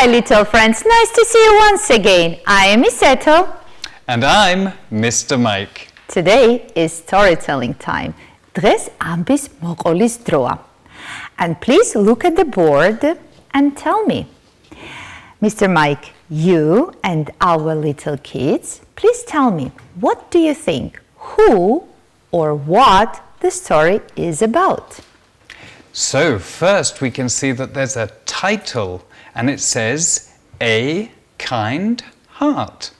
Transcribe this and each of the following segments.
Hi, little friends. Nice to see you once again. I am Miss Ethel. And I'm Mr. Mike. Today is storytelling time. დღეს ამბის მოყოლის დროა. And please look at the board and tell me. Mr. Mike, you and our little kids, please tell me, what do you think? Who or what the story is about? So first we can see that there's a title and it says A Kind Heart.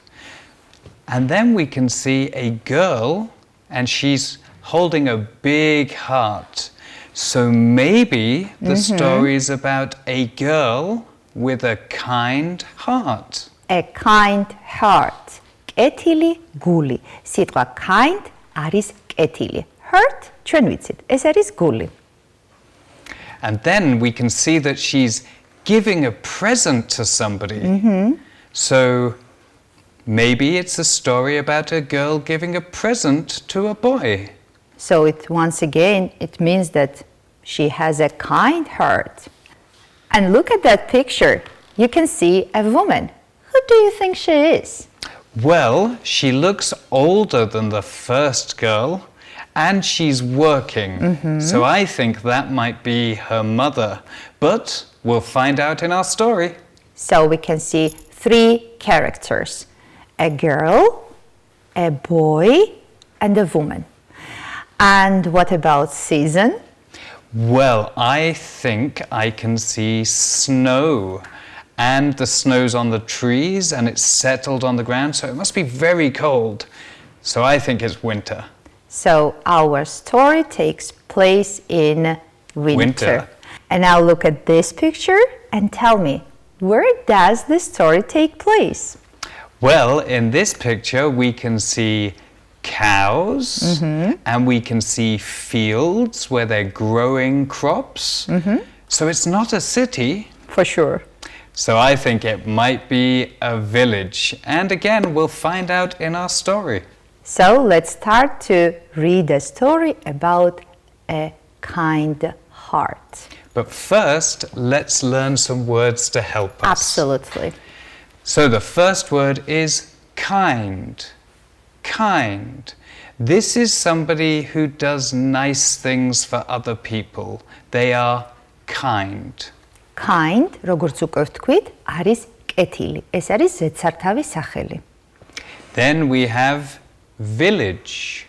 And then we can see a girl and she's holding a big heart. So maybe the story is about a girl with a kind heart. A kind heart. კეთილი გული. სიტყვა kind არის კეთილი. Heart ჩვენ ვიცით, ეს არის გული. And then we can see that she's giving a present to somebody. So maybe it's a story about a girl giving a present to a boy. So once again, it means that she has a kind heart. And look at that picture. You can see a woman. Who do you think she is? Well, she looks older than the first girl and she's working. So I think that might be her mother. But we'll find out in our story. So we can see three characters. A girl, a boy, and a woman. And what about season? Well, I think I can see snow. And the snow's on the trees and it's settled on the ground, so it must be very cold. So I think it's winter. So our story takes place in winter. And now look at this picture and tell me, where does the story take place? Well, in this picture we can see cows and we can see fields where they're growing crops. So it's not a city. For sure. So I think it might be a village. And again, we'll find out in our story. So let's start to read a story about a kind heart. But first, let's learn some words to help us. Absolutely. So the first word is kind. Kind. This is somebody who does nice things for other people. They are kind. Kind, როგორც უკვე ვთქვით, არის კეთილი. ეს არის ზედსართავი სახელი. Then we have village.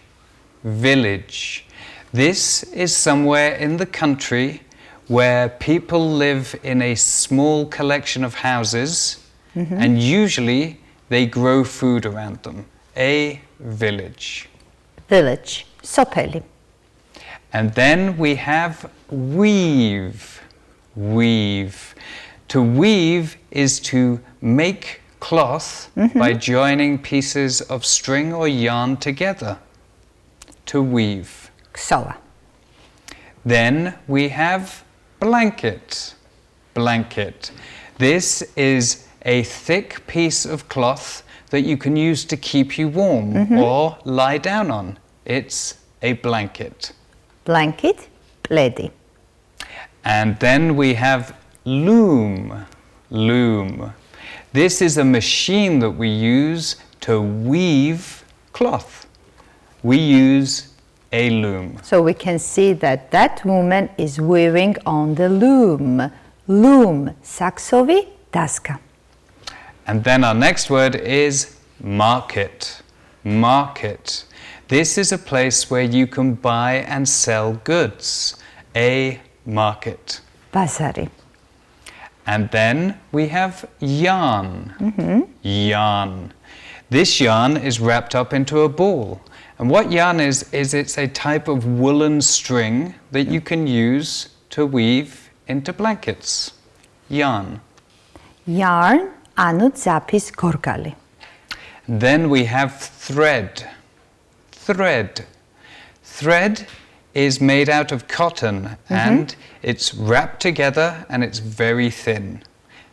Village. This is somewhere in the country where people live in a small collection of houses and usually they grow food around them. A village. Village, სოფელი. And then we have weave. Weave. To weave is to make cloth by joining pieces of string or yarn together. To weave. ქსოვა. Then we have blanket. Blanket. This is a thick piece of cloth that you can use to keep you warm or lie down on. It's a blanket. Blanket, პლედი. And then we have loom. Loom. This is a machine that we use to weave cloth. We use a loom. So we can see that that woman is weaving on the loom. Loom, saksovი, დასკა. And then our next word is market. Market. This is a place where you can buy and sell goods. A market. ბაზარი. And then we have yarn. Yarn. This yarn is wrapped up into a ball. And what yarn is it's a type of woolen string that you can use to weave into blankets. Yarn. Yarn, ანუ ძაფის გორგალი. Then we have thread. Thread. Thread is made out of cotton and it's wrapped together and it's very thin.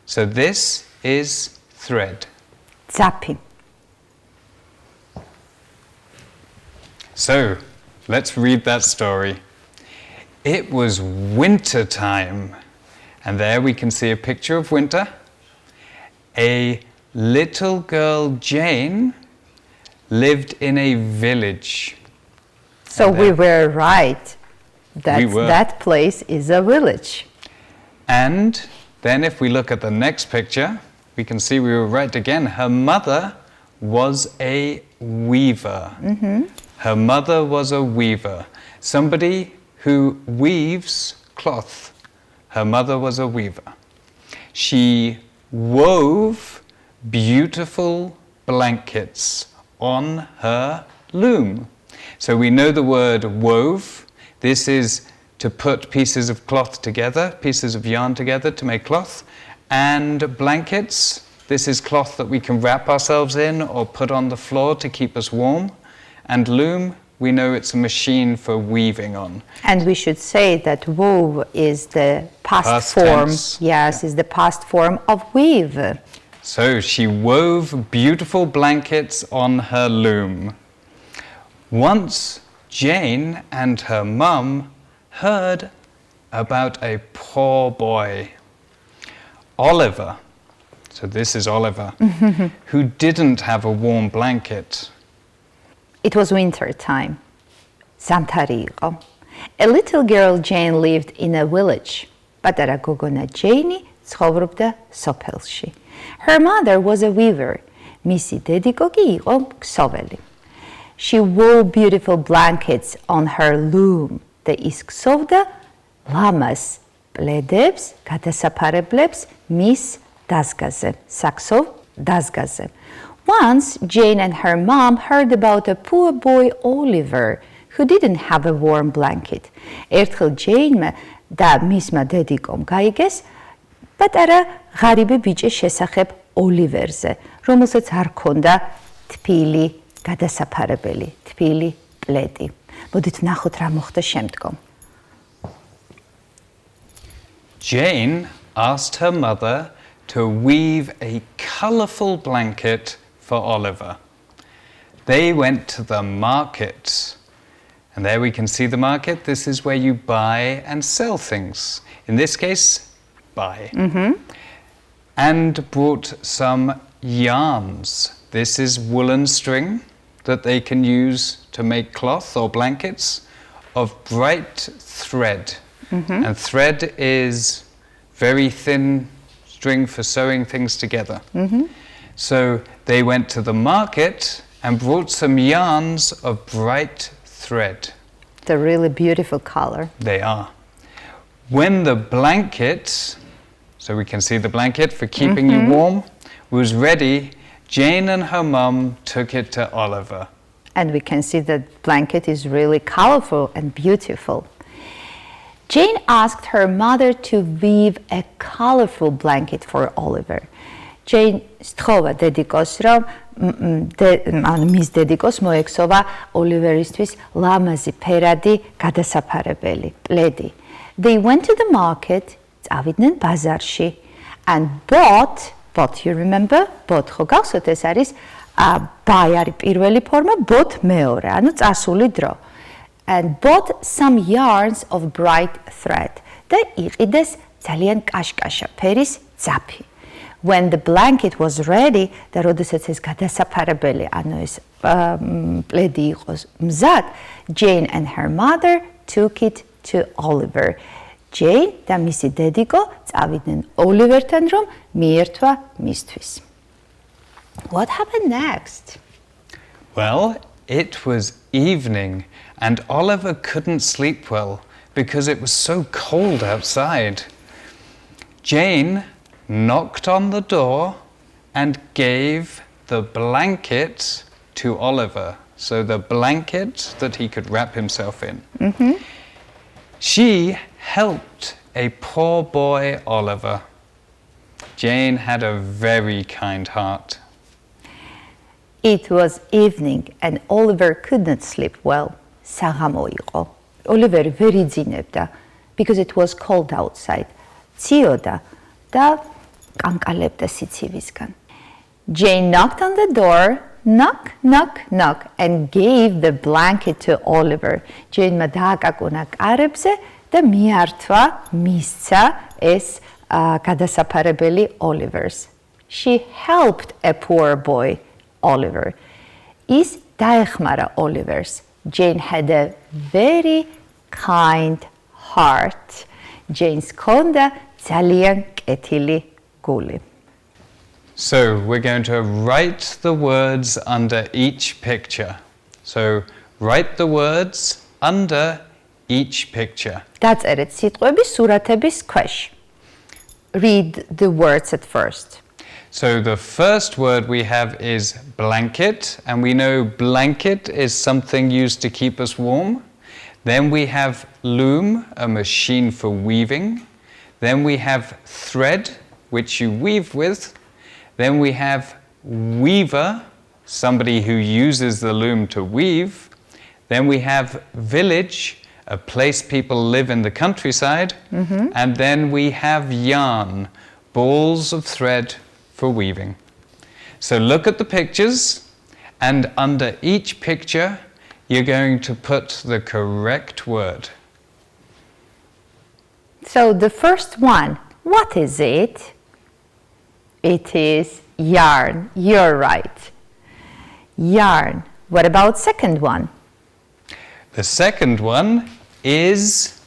So this is thread. ძაფი. So let's read that story. It was winter time and there we can see a picture of winter A little girl, Jane, lived in a village. So we were right. That place is a village. And then if we look at the next picture, we can see we were right again. Her mother was a weaver. Her mother was a weaver. Somebody who weaves cloth. Her mother was a weaver. She wove beautiful blankets on her loom. So we know the word wove. This is to put pieces of cloth together, pieces of yarn together to make cloth. And blankets, this is cloth that we can wrap ourselves in or put on the floor to keep us warm. And loom, we know it's a machine for weaving on. And we should say that wove is the past form. Tense. Yes, is the past form of weave. So she wove beautiful blankets on her loom. Once Jane and her mum heard about a poor boy, Oliver, so this is Oliver, who didn't have a warm blanket. It was winter time. Zantari იყო. A little girl Jane lived in a village. პატარა გოგონა ჯეინი ცხოვრობდა სოფელში. Her mother was a weaver. მისი დედიკო კი იყო ქსოველი. She wove beautiful blankets on her loom. და ის ქსოვდა ლამას, პლედებს, გადასაფარებლებს მის დაზგაზე, საქსოვ დაზგაზე. Once, Jane and her mom heard about a poor boy, Oliver, who didn't have a warm blanket. ერთხელ ჯეინმა და მისმა დედიკომ გაიგეს პატარა ღარიბი ბიჭის შესახებ ოლივერზე, რომელსაც არ ჰქონდა თბილი გადასაფარებელი, თბილი პლედი. მოდით ვნახოთ რა მოხდა შემდგომ. Jane asked her mother to weave a colourful blanket for Oliver. They went to the market. And there we can see the market. This is where you buy and sell things. In this case, buy. And brought some yarns. This is woolen string that they can use to make cloth or blankets of bright thread. And thread is very thin string for sewing things together. So they went to the market and brought some yarns of bright thread. It's a really beautiful color. They are. When the blanket, so we can see the blanket for keeping you warm, was ready, Jane and her mum took it to Oliver. And we can see that blanket is really colorful and beautiful. Jane asked her mother to weave a colorful blanket for Oliver. Jane სთხოვა დედიკოს, რომ მის დედიკოს მოექსოვა ოლივერისთვის ლამაზი ფერადი გადასაფარებელი, პლედი. They went to the market, წავიდნენ ბაზარში, and bought, you remember? Bought, ხო გახსოვთ, ეს არის buy არის პირველი ფორმა, bought მეორე, ანუ წასული დრო. And bought some yarns of bright thread. და იყიდეს ძალიან კაშკაშა ფერის ძაფი. When the blanket was ready, და როდესაც ეს გადასაფარებელი, ანუ ეს პლედი იყოს მზად, Jane and her mother took it to Oliver. Jane და მისი დედიკო წავიდნენ ოლივერთან, რომ მიერთვა მისთვის. What happened next? Well, it was evening and Oliver couldn't sleep well because it was so cold outside. Jane knocked on the door and gave the blanket to Oliver. So the blanket that he could wrap himself in. She helped a poor boy, Oliver. Jane had a very kind heart. It was evening and Oliver could not sleep well. საღამო იყო. Oliver ვერ იძინებდა because it was cold outside. ციოდა და კანკალებდა სიცივისგან. Jane knocked on the door, knock, knock, knock, and gave the blanket to Oliver. Jane-მა დააკაკუნა კარებზე და მიართვა, მისცა ეს გადასაფარებელი Oliver's. She helped a poor boy, Oliver. Is დაეხმარა Oliver's. Jane had a very kind heart. Jane's ჰქონდა ძალიან კეთილი გული. So we're going to write the words under each picture. So write the words under each picture. დაწერეთ სიტყვები სურათების ქვეშ. Read the words at first. So the first word we have is blanket, and we know blanket is something used to keep us warm. Then we have loom, a machine for weaving. Then we have thread, which you weave with. Then we have weaver, somebody who uses the loom to weave. Then we have village, a place people live in the countryside. And then we have yarn, balls of thread for weaving. So look at the pictures, and under each picture you're going to put the correct word. So the first one, what is it? It is yarn. You're right. Yarn. What about second one? The second one is,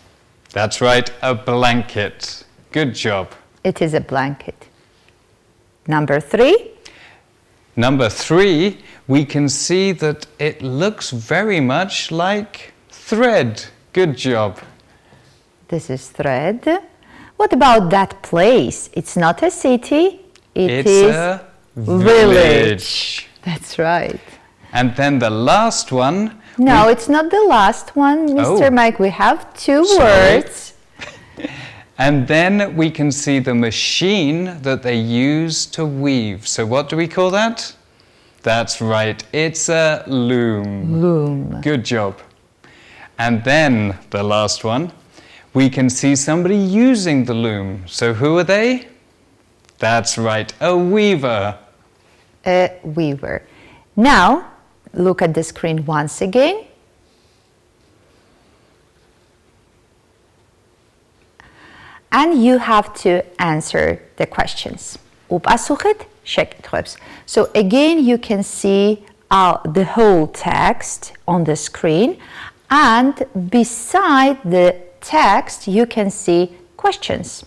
that's right, a blanket. Good job. It is a blanket. Number three? Number three, we can see that it looks very much like thread. Good job. This is thread. What about that place? It's not a city. It It's is a village. That's right. And then the last one. No, it's not the last one, Mr. Oh. Mike. We have two Sorry. words. And then we can see the machine that they use to weave. So what do we call that? That's right, it's a loom. Loom. Good job. And then the last one, we can see somebody using the loom. So who are they? That's right, a weaver. A weaver. Now, look at the screen once again. And you have to answer the questions. Უპასუხეთ შეკითხვებს. So again, you can see the whole text on the screen, and beside the text, you can see questions.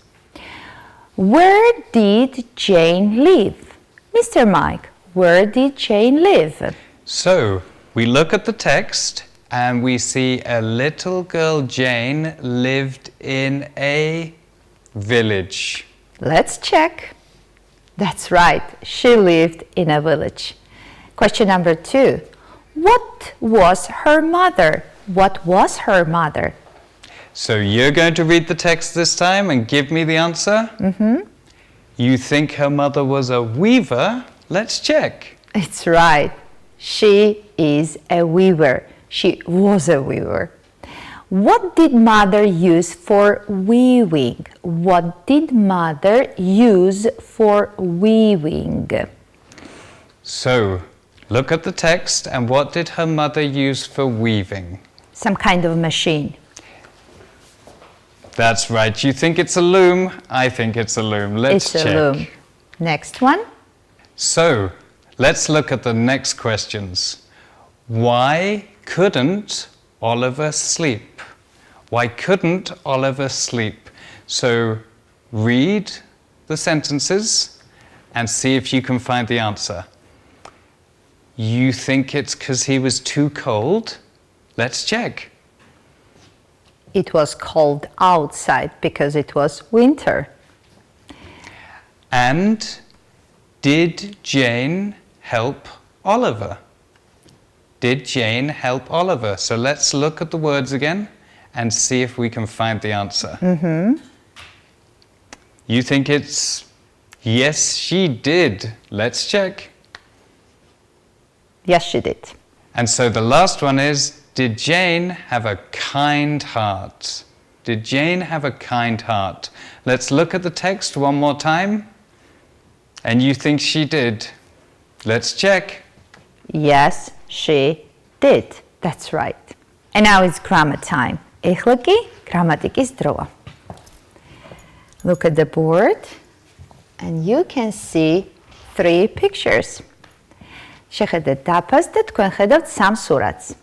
Where did Jane live? Mr. Mike, where did Jane live? So we look at the text and we see a little girl Jane lived in a village. Let's check. That's right, she lived in a village. Question number 2. What was her mother? What was her mother? So you're going to read the text this time and give me the answer? You think her mother was a weaver? Let's check. It's right. She is a weaver. She was a weaver. What did mother use for weaving? What did mother use for weaving? So look at the text, and what did her mother use for weaving? Some kind of machine. That's right. You think it's a loom? I think it's a loom. Let's It's check. a loom. Next one. So let's look at the next questions. Why couldn't Oliver sleep? Why couldn't Oliver sleep? So read the sentences and see if you can find the answer. You think it's because he was too cold? Let's check. It was cold outside because it was winter. And did Jane help Oliver? Did Jane help Oliver? So let's look at the words again and see if we can find the answer. You think it's, yes, she did. Let's check. Yes, she did. And so the last one is, did Jane have a kind heart? Did Jane have a kind heart? Let's look at the text one more time. And you think she did. Let's check. Yes, she did. That's right. And now it's grammar time. ეხლა კი გრამატიკის დროა. Look at the board and you can see 3 pictures. შეხედეთ დაფას და თქვენ ხედავთ 3 სურათს.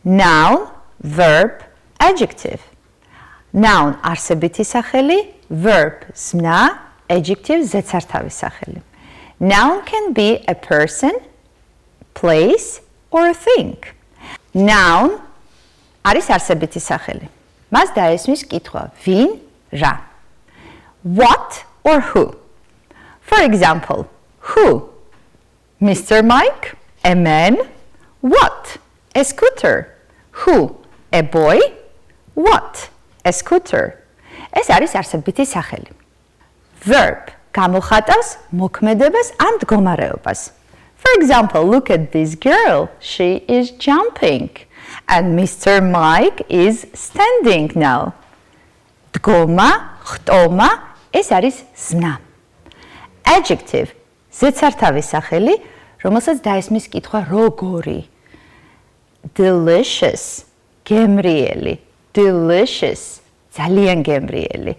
Noun, verb, adjective. Noun არსებითი სახელი, verb ზმნა, adjective ზეცართავის სახელი. Noun can be a person, place or a thing. Noun არის არსებითი სახელი. მას დაესმის კითხვა ვინ, რა. What or who? For example, who? Mr. Mike, a man. What? A scooter. Who? A boy. What? A scooter. ეს არის არსებითი სახელი. Verb გამოხატავს მოქმედებას ან მდგომარეობას. For example, look at this girl. She is jumping. And Mr. Mike is standing now. დგომა, ხტომა, ეს არის ზნა. Adjective ზეცართავის სახელი, რომელსაც დაესმის კითხვა როგორი. Delicious, გემრიელი, delicious, ძალიან გემრიელი.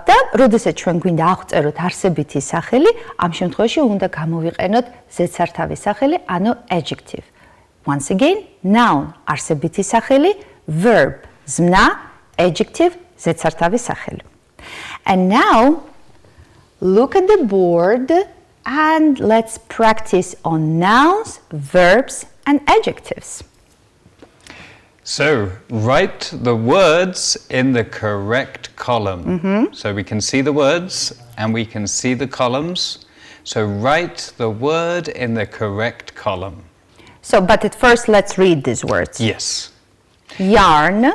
და როდესაც ჩვენ გვინდა აღწეროთ არსებითი სახელი, ამ შემთხვევაში უნდა გამოვიყენოთ ზეცართავის სახელი, ანუ adjective. Once again, noun არსებითი სახელი, verb ზმნა, adjective ზეცართავის სახელი. And now look at the board and let's practice on nouns, verbs and adjectives. So, write the words in the correct column. So we can see the words and we can see the columns. So write the word in the correct column. So, but at first let's read these words. Yes. Yarn,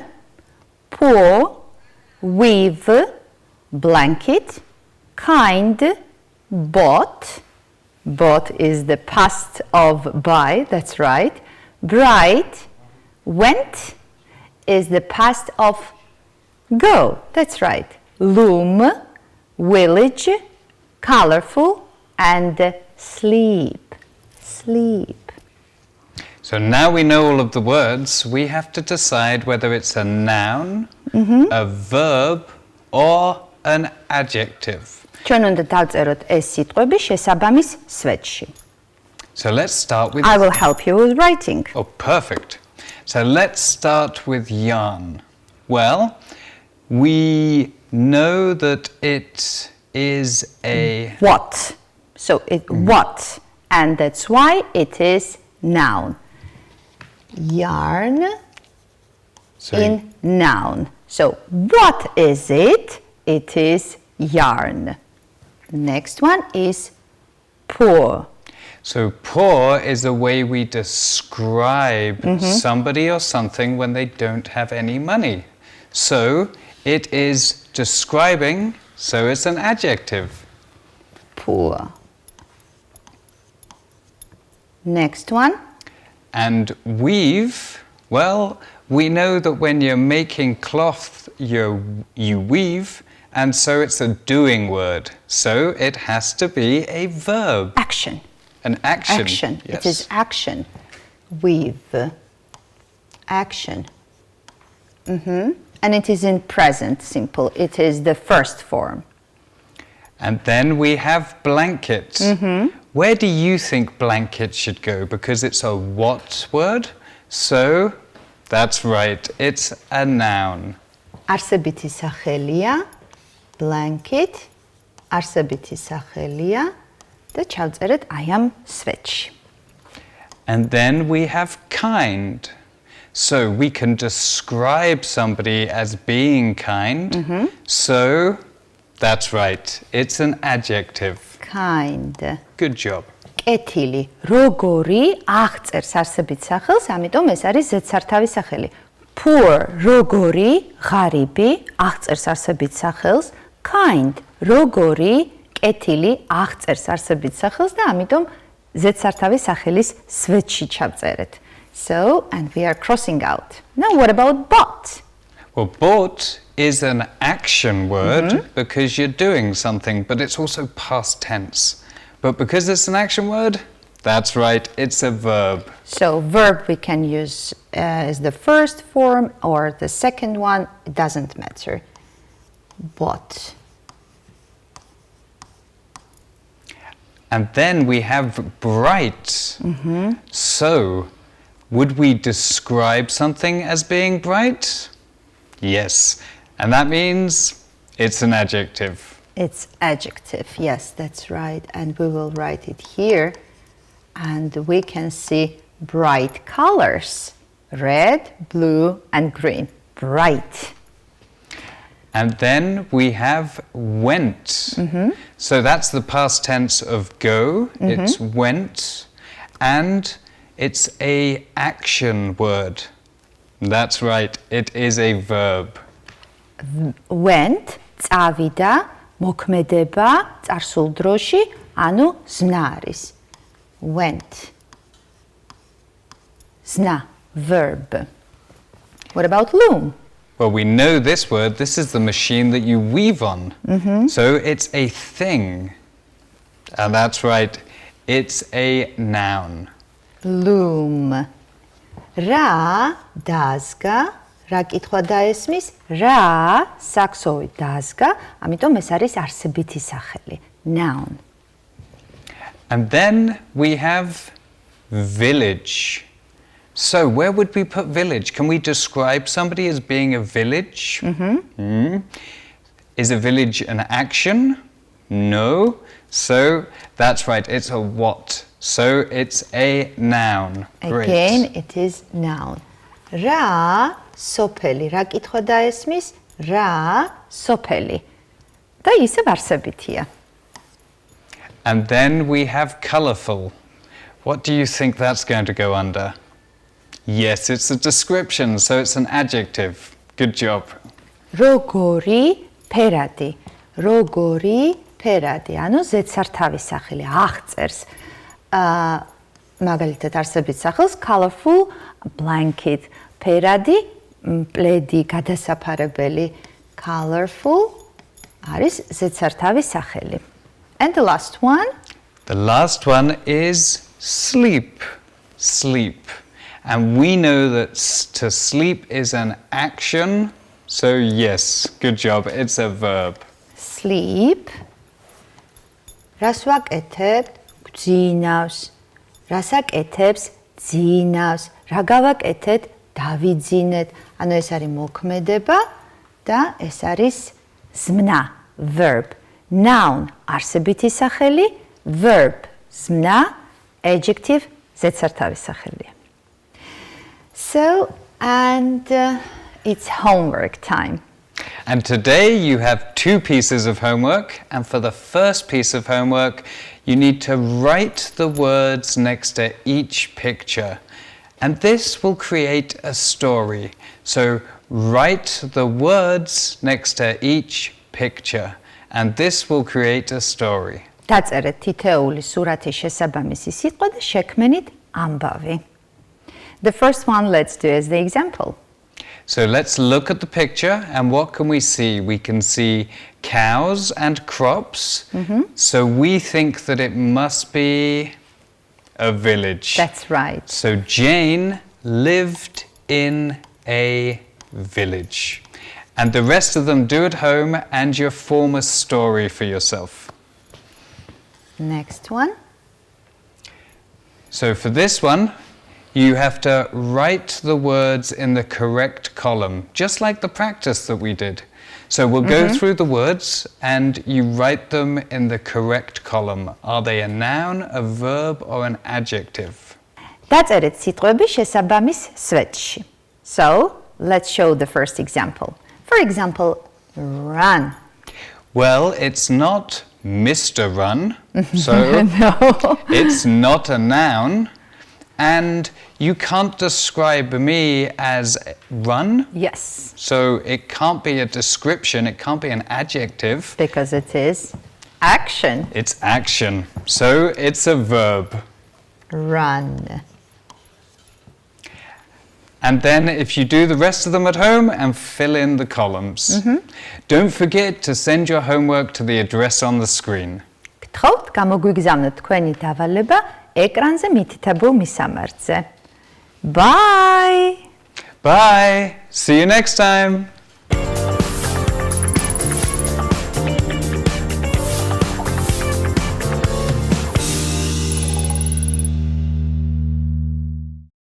pour, weave, blanket, kind, bought. Bought is the past of buy, that's right. Bright, went is the past of go, that's right. Loom, village, colorful, and sleep, sleep. So now we know all of the words, we have to decide whether it's a noun, a verb, or an adjective. ჩვენ უნდა დავწეროთ ეს სიტყვები შესაბამის სვეტში. So let's start with... I will help you with writing. Oh, perfect. So let's start with yarn. Well, we know that it is a... What. So what. And that's why it is noun. Yarn in noun. So what is it? It is yarn. Next one is pour. So pour is a way we describe somebody or something when they don't have any money. So it is describing, so it's an adjective. Pour. Next one. And weave, well, we know that when you're making cloth, you weave, and so it's a doing word. So it has to be a verb. Action. An action. Action. Yes. It is action. Weave. Action. And it is in present simple. It is the first form. And then we have blanket. Where do you think blanket should go? Because it's a what word? So that's right. It's a noun. არსებითი სახელია blanket. არსებითი სახელია და ჩავწერეთ აი ამ სვეტში. And then we have kind. So we can describe somebody as being kind. So that's right. It's an adjective. Kind. Good job. კეთილი, როგორი აღწერს არსებით სახელს, ამიტომ ეს არის ზედსართავი სახელი. Poor, როგორი, ღარიბი, აღწერს არსებით სახელს. Kind, როგორი, კეთილი, აღწერს არსებით სახელს და ამიტომ ზედსართავი სახელის სვეტში ჩავწერეთ. So, and we are crossing out. Now what about bought? Well, bought is an action word because you're doing something, but it's also past tense. But because it's an action word, that's right, it's a verb. So verb we can use as the first form or the second one, it doesn't matter. Bought. And then we have bright. So, would we describe something as being bright? Yes. And that means it's an adjective. It's adjective, yes, that's right. And we will write it here. And we can see bright colors. Red, blue, and green. Bright. And then we have went. So that's the past tense of go. It's went. And it's a action word. That's right. It is a verb. Went, წავიდა, მოქმედება, წარსულ დროში, ანუ ზმნა არის. Went. Zna, verb. What about loom? Well, we know this word. This is the machine that you weave on. So it's a thing. And that's right. It's a noun. Loom. Რა დაზგა, რა კითხვა დაესმის, რა საქსოვით დაზგა, ამიტომ ეს არის არსებითი სახელი. Noun. And then we have village. So where would we put village? Can we describe somebody as being a village? Is a village an action? No. So that's right, it's a what? So it's a noun. Great. Again, it is noun. Რა სოფელი, რა კითხვა დაესმის, რა სოფელი. და ისევ არსებითია. And then we have colourful. What do you think that's going to go under? Yes, it's a description, so it's an adjective. Good job. Როგორი ფერადი, როგორი ფერადი, ანუ ზედსართავის სახელი, აღწერს. მაგალითად არსებითი სახელს colorful blanket, ფერადი, პლედი, გადასაფარებელი, colorful არის zedzartavis სახელი. And the last one? The last one is sleep. Sleep. And we know that to sleep is an action. So yes, good job. It's a verb. Sleep. Რას ვაკეთებთ? გძინავს. რას აკეთებს? ძინავს. რა გავაკეთეთ? დავიძინეთ. ანუ ეს არის მოქმედება და ეს არის ზმნა, verb. Noun, არსებითი სახელი, verb, ზმნა, adjective, ზედსართავის სახელი. So, and it's homework time. And today you have 2 pieces of homework, and for the first piece of homework you need to write the words next to each picture, and this will create a story. So write the words next to each picture, and this will create a story. დაწერეთ თითეული სურათის შესაბამისი სიტყვა და შექმენით ამბავი. The first one, let's do as the example. So let's look at the picture, and what can we see? We can see cows and crops. So we think that it must be a village. That's right. So Jane lived in a village. And the rest of them do at home, and you form a story for yourself. Next one. So for this one, you have to write the words in the correct column, just like the practice that we did. So we'll go through the words and you write them in the correct column. Are they a noun, a verb, or an adjective? დაწერეთ სიტყვები შესაბამის სვეტში. So, let's show the first example. For example, run. Well, it's not Mr. Run, so No. it's not a noun. And you can't describe me as run. Yes, So it can't be a description, it can't be an adjective. because it is action. It's action. So it's a verb. Run. And then if you do the rest of them at home and fill in the columns. Don't forget to send your homework to the address on the screen. გთხოვთ გამოგვიგზავნოთ თქვენი დავალება ეკრანზე მითითებულ მისამართზე. Bye! Bye! See you next time!